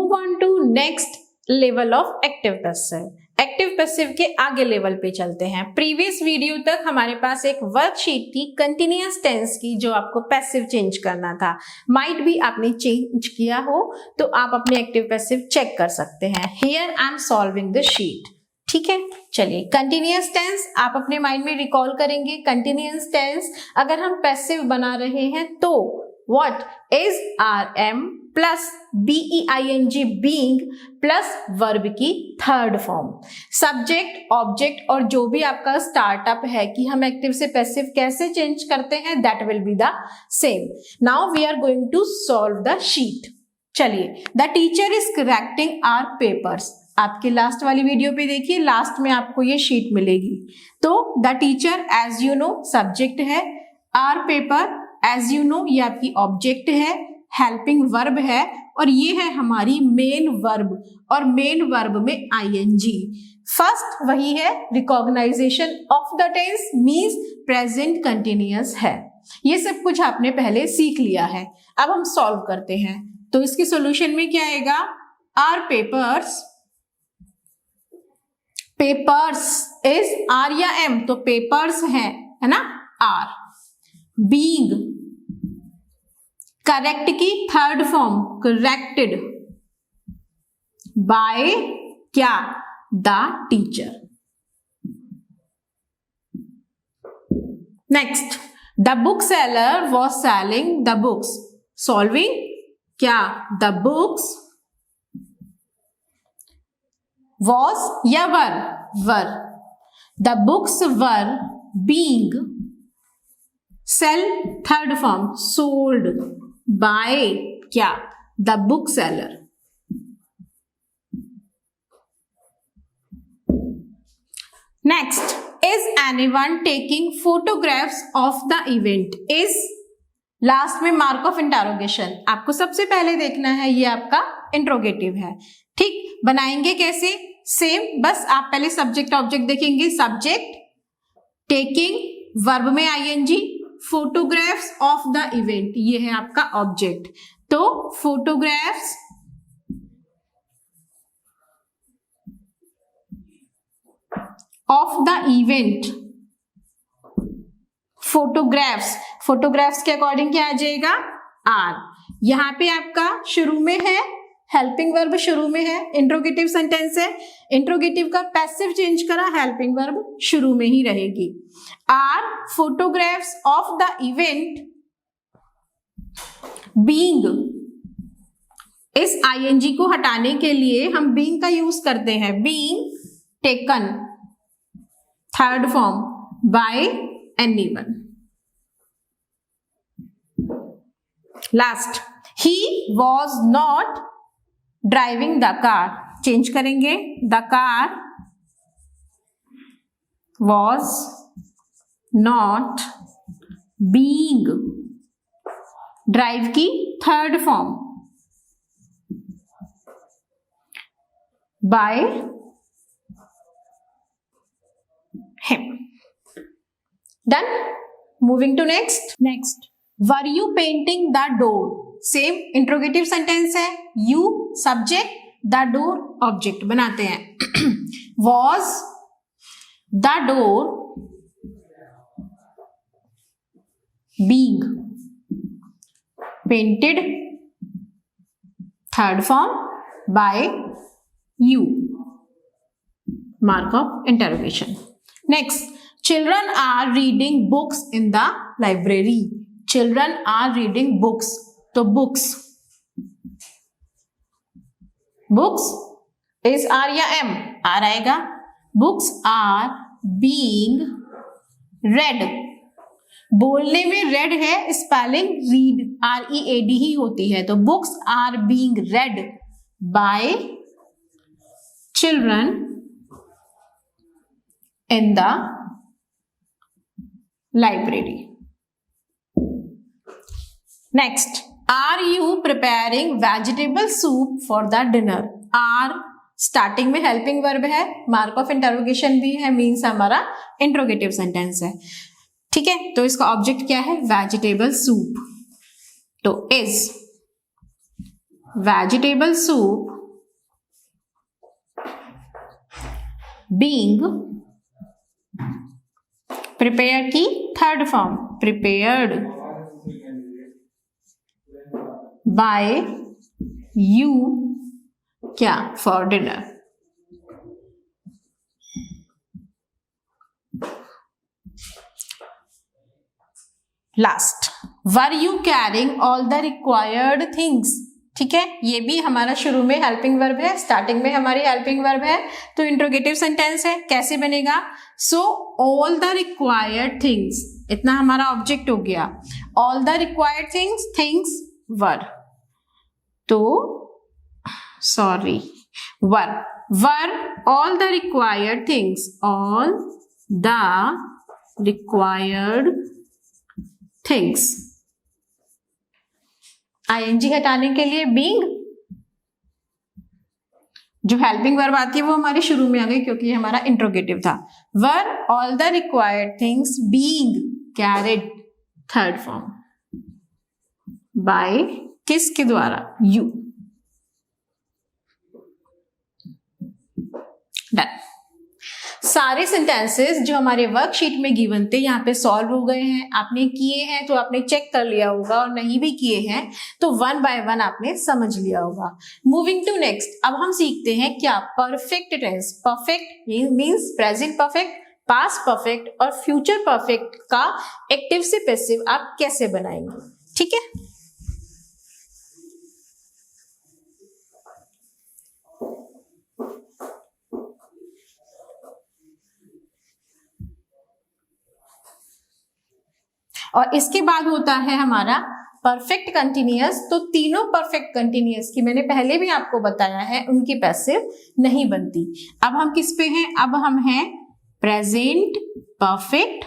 Move on to next level of active passive. Active passive के आगे level पे चलते हैं। प्रीवियस वीडियो तक हमारे पास एक वर्कशीट थी कंटिन्यूअस टेंस की, जो आपको पैसिव चेंज करना था। माइट भी आपने चेंज किया हो तो आप अपने एक्टिव पैसिव चेक कर सकते हैं। Here I am solving the sheet. ठीक है, चलिए कंटिन्यूअस टेंस आप अपने माइंड में रिकॉल करेंगे। कंटिन्यूअस टेंस अगर हम पैसिव बना रहे हैं तो what is RM plus BEING being plus verb की थर्ड फॉर्म। सब्जेक्ट ऑब्जेक्ट और जो भी आपका स्टार्टअप है कि हम एक्टिव से पैसिव कैसे चेंज करते हैं, that will be the same. Now we are going to solve the sheet. चलिए, the teacher is correcting our papers. आपके लास्ट वाली वीडियो पे देखिए, लास्ट में आपको ये शीट मिलेगी। तो the teacher as you know subject है, our paper as you know ये आपकी ऑब्जेक्ट है, हेल्पिंग वर्ब है और ये है हमारी मेन वर्ब, और मेन वर्ब में ING। फर्स्ट वही है recognisation of the tense means present continuous है। ये सब कुछ आपने पहले सीख लिया है। अब हम सॉल्व करते हैं। तो इसके सॉल्यूशन में क्या आएगा, are papers, papers is R या M, तो पेपर्स है ना R। बीइंग करेक्ट की थर्ड फॉर्म करेक्टेड बाय क्या, the teacher. Next, the book seller was selling the books. Solving क्या, द बुक्स वॉज या were, the books were being sell third form sold by क्या, the book seller. Next, is anyone taking photographs of the event. Is last में mark of interrogation आपको सबसे पहले देखना है, ये आपका इंट्रोगेटिव है। ठीक, बनाएंगे कैसे, सेम, बस आप पहले सब्जेक्ट ऑब्जेक्ट देखेंगे। सब्जेक्ट टेकिंग वर्ब में ING, photographs of the event ये है आपका ऑब्जेक्ट। तो photographs of the event, photographs के अकॉर्डिंग क्या आ जाएगा, R। यहां पे आपका शुरू में है हेल्पिंग वर्ब, शुरू में है, इंट्रोगेटिव सेंटेंस है, इंट्रोगेटिव का पैसिव चेंज करा, हेल्पिंग वर्ब शुरू में ही रहेगी। Are photographs of the event being, इस ING को हटाने के लिए हम बीइंग का यूज करते हैं। Being taken third form by anyone. Last, he was not driving the car. Change करेंगे, the car was not being, drive की third form by him. Done, moving to next. Were you painting the door, same interrogative sentence है, you subject, the door object बनाते हैं। Was the door being painted third form by you, mark of interrogation. Next, children are reading books in the library. Children are reading books, तो books is R या M, R आएगा। Books are being red, बोलने में red है, spelling read READ ही होती है, तो books are being read by children in the library. Next, are you preparing vegetable soup for the dinner. Are starting में helping verb है, mark of interrogation भी है, मीन्स हमारा इंट्रोगेटिव सेंटेंस है। ठीक है, तो इसका ऑब्जेक्ट क्या है, वेजिटेबल सूप। तो is vegetable soup being, prepare की third form prepared by you, क्या, for dinner. Last, were you carrying all the required things. ठीक है, ये भी हमारा शुरू में हेल्पिंग वर्ब है, स्टार्टिंग में हमारी हेल्पिंग वर्ब है, तो इंट्रोगेटिव सेंटेंस है। कैसे बनेगा? So all the required things, इतना हमारा ऑब्जेक्ट हो गया। All the required things, things were, तो sorry were all the required things, all the required things. ING हटाने के लिए बीइंग, जो हेल्पिंग वर्ब आती है वो हमारे शुरू में आ गई क्योंकि ये हमारा इंट्रोगेटिव था। Where all the required things being carried, third form, by किसके द्वारा? यू। डन। सारे सेंटेंसेस जो हमारे वर्कशीट में गिवन थे यहाँ पे सॉल्व हो गए हैं। आपने किए हैं तो आपने चेक कर लिया होगा, और नहीं भी किए हैं तो वन बाय वन आपने समझ लिया होगा। मूविंग टू नेक्स्ट, अब हम सीखते हैं क्या? Perfect tense. Perfect means present perfect, past perfect और फ्यूचर परफेक्ट का एक्टिव से पैसिव आप कैसे बनाएंगे। ठीक है, और इसके बाद होता है हमारा परफेक्ट कंटिन्यूअस। तो तीनों परफेक्ट कंटिन्यूअस की मैंने पहले भी आपको बताया है, उनकी पैसिव नहीं बनती। अब हम किस पे हैं? अब हम हैं present perfect,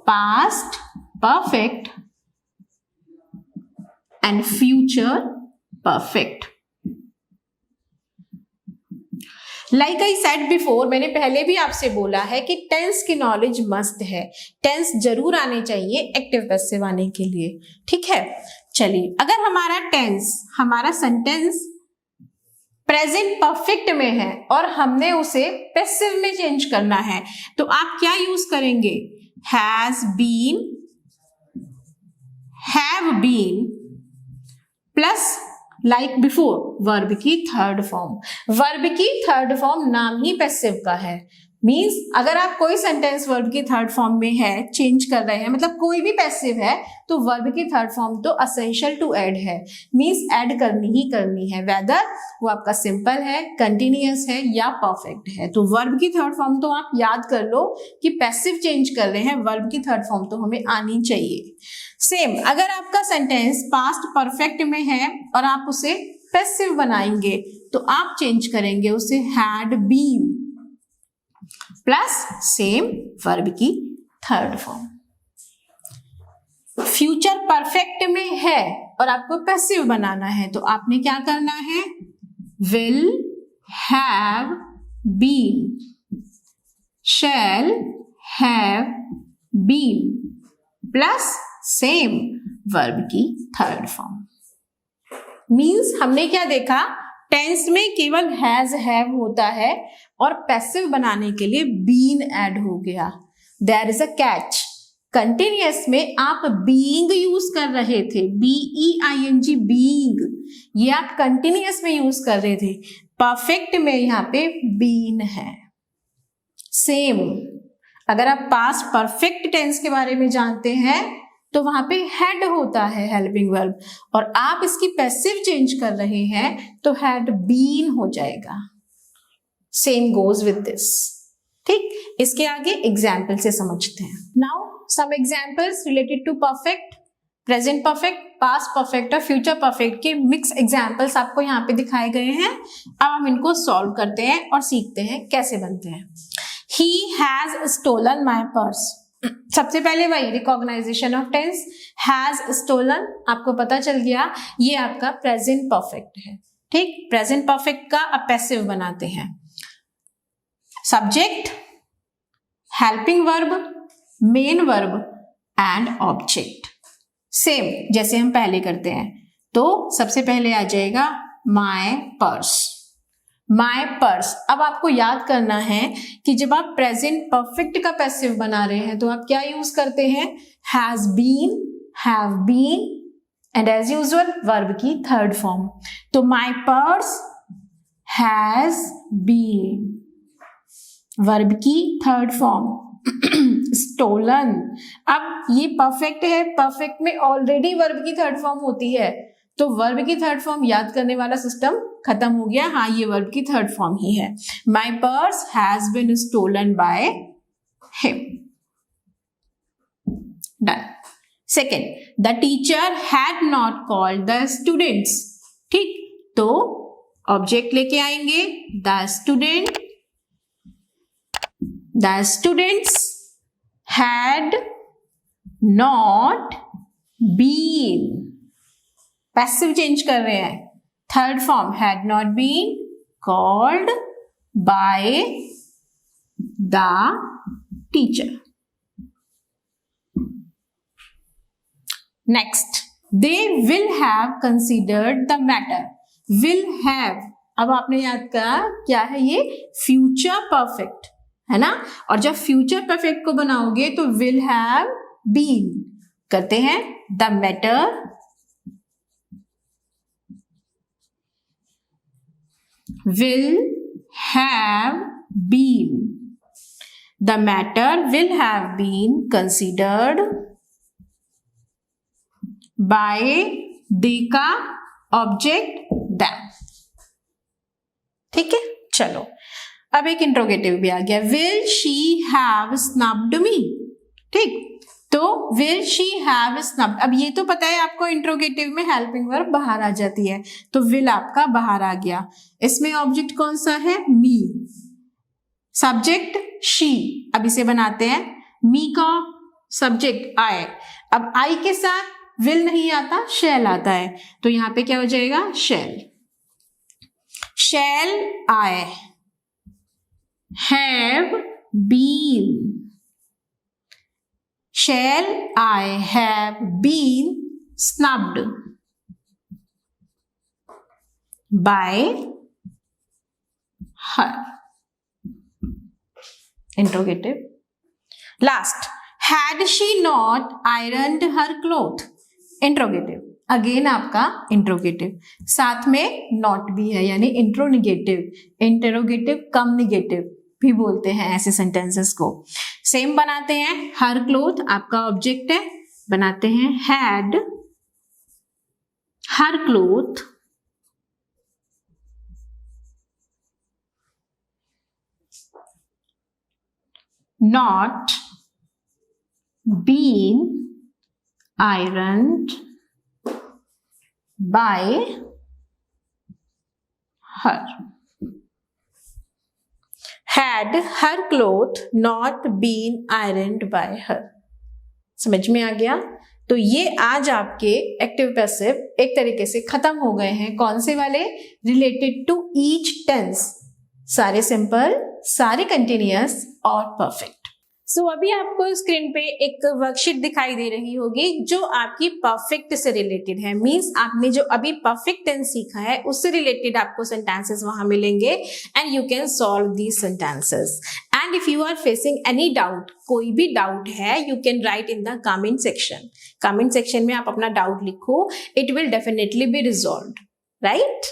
past perfect and future perfect. Like I said before, मैंने पहले भी आपसे बोला है कि टेंस की नॉलेज मस्ट है। टेंस जरूर आने चाहिए एक्टिव पैसिव आने के लिए। ठीक है, चलिए, अगर हमारा टेंस, हमारा सेंटेंस प्रेजेंट परफेक्ट में है और हमने उसे पैसिव में चेंज करना है, तो आप क्या यूज करेंगे? Has been, have been plus like before verb की थर्ड फॉर्म। वर्ब की थर्ड फॉर्म नाम ही पैसिव का है। मींस अगर आप कोई सेंटेंस वर्ब की थर्ड फॉर्म में है, चेंज कर रहे हैं, मतलब कोई भी पैसिव है, तो वर्ब की थर्ड फॉर्म तो असेंशियल टू ऐड है। मींस ऐड करनी ही करनी है, वेदर वो आपका सिंपल है, कंटिन्यूअस है या परफेक्ट है। तो वर्ब की थर्ड फॉर्म तो आप याद कर लो कि पैसिव चेंज कर रहे हैं, वर्ब की थर्ड फॉर्म तो हमें आनी चाहिए। सेम, अगर आपका सेंटेंस पास्ट परफेक्ट में है और आप उसे पैसिव बनाएंगे तो आप चेंज करेंगे उसे had been plus same verb की थर्ड फॉर्म। फ्यूचर परफेक्ट में है और आपको पैसिव बनाना है तो आपने क्या करना है? Will have been, shall have been plus same verb की थर्ड फॉर्म। मींस हमने क्या देखा? टेंस में केवल हैज हैव होता है और पैसिव बनाने के लिए बीन ऐड हो गया। There is a catch. Continuous में आप बीइंग यूज कर रहे थे, BEING बीइंग, ये आप कंटिन्यूअस में यूज कर रहे थे। परफेक्ट में यहाँ पे बीन है। सेम, अगर आप पास्ट परफेक्ट टेंस के बारे में जानते हैं तो वहां पे हैड होता है हेल्पिंग वर्ब, और आप इसकी पैसिव चेंज कर रहे हैं तो हैड बीन हो जाएगा। Same goes with this. ठीक, इसके आगे एग्जाम्पल से समझते हैं। Now some examples related to perfect, present perfect, past perfect और फ्यूचर परफेक्ट के मिक्स एग्जाम्पल्स आपको यहाँ पे दिखाए गए हैं। अब हम इनको सॉल्व करते हैं और सीखते हैं कैसे बनते हैं। He has stolen my purse। सबसे पहले वही recognisation of tense, has stolen, आपको पता चल गया ये आपका प्रेजेंट परफेक्ट है। ठीक, प्रेजेंट परफेक्ट का अब पैसिव बनाते हैं। Subject, helping verb, main verb and object. Same जैसे हम पहले करते हैं। तो सबसे पहले आ जाएगा माय पर्स, माय पर्स। अब आपको याद करना है कि जब आप प्रेजेंट परफेक्ट का पैसिव बना रहे हैं तो आप क्या यूज करते हैं, has been, have been and as usual verb की थर्ड फॉर्म। तो my purse has been, verb की थर्ड फॉर्म। स्टोलन, अब ये परफेक्ट है, परफेक्ट में ऑलरेडी वर्ब की थर्ड फॉर्म होती है, तो वर्ब की थर्ड फॉर्म याद करने वाला सिस्टम खत्म हो गया। हाँ, ये वर्ब की थर्ड फॉर्म ही है। My purse has been stolen by him. Done. Second, the teacher had not called the students. ठीक, तो ऑब्जेक्ट लेके आएंगे, the student, the students had not been, passive change कर रहे हैं, third form had not been called by the teacher. Next, they will have considered the matter. will have, अब आपने याद करा क्या है ये, फ्यूचर परफेक्ट है ना, और जब फ्यूचर परफेक्ट को बनाओगे तो विल हैव बीन करते हैं, the matter will have been, the matter will have been considered by they का ऑब्जेक्ट दैम। ठीक है, चलो अब एक इंट्रोगेटिव भी आ गया, विल शी हैव स्नब्ड मी। ठीक, तो विल शी हैव स्नब्ड, अब ये तो पता है आपको इंट्रोगेटिव में हेल्पिंग वर्ब बाहर आ जाती है, तो विल आपका बाहर आ गया। इसमें ऑब्जेक्ट कौन सा है, मी, सब्जेक्ट शी। अब इसे बनाते हैं, मी का सब्जेक्ट आई, अब आई के साथ विल नहीं आता, शैल आता है, तो यहां पे क्या हो जाएगा, शैल। शैल आई have been, shall I have been snubbed by her? Interrogative. Last, had she not ironed her cloth? Interrogative. Again आपका इंट्रोगेटिव, साथ में नॉट भी है, यानी इंट्रोनिगेटिव, इंटेरोगेटिव कम निगेटिव भी बोलते हैं ऐसे सेंटेंसेस को। सेम बनाते हैं, हर क्लोथ आपका ऑब्जेक्ट है, बनाते हैं had her cloth not been ironed by her. Had her cloth not been ironed by her. समझ में आ गया? तो ये आज आपके एक्टिव पैसिव एक तरीके से खत्म हो गए हैं। कौन से वाले? रिलेटेड टू ईच टेंस, सारे सिंपल, सारे कंटिन्यूअस और परफेक्ट। सो अभी आपको स्क्रीन पे एक वर्कशीट दिखाई दे रही होगी जो आपकी परफेक्ट से रिलेटेड है। मींस आपने जो अभी परफेक्ट टेंस सीखा है उससे रिलेटेड आपको सेंटेंसेस वहां मिलेंगे and you can solve these sentences. And if you are facing any doubt, कोई भी डाउट है, you can write in the comment section. Comment section में आप अपना डाउट लिखो, it will definitely be resolved, right?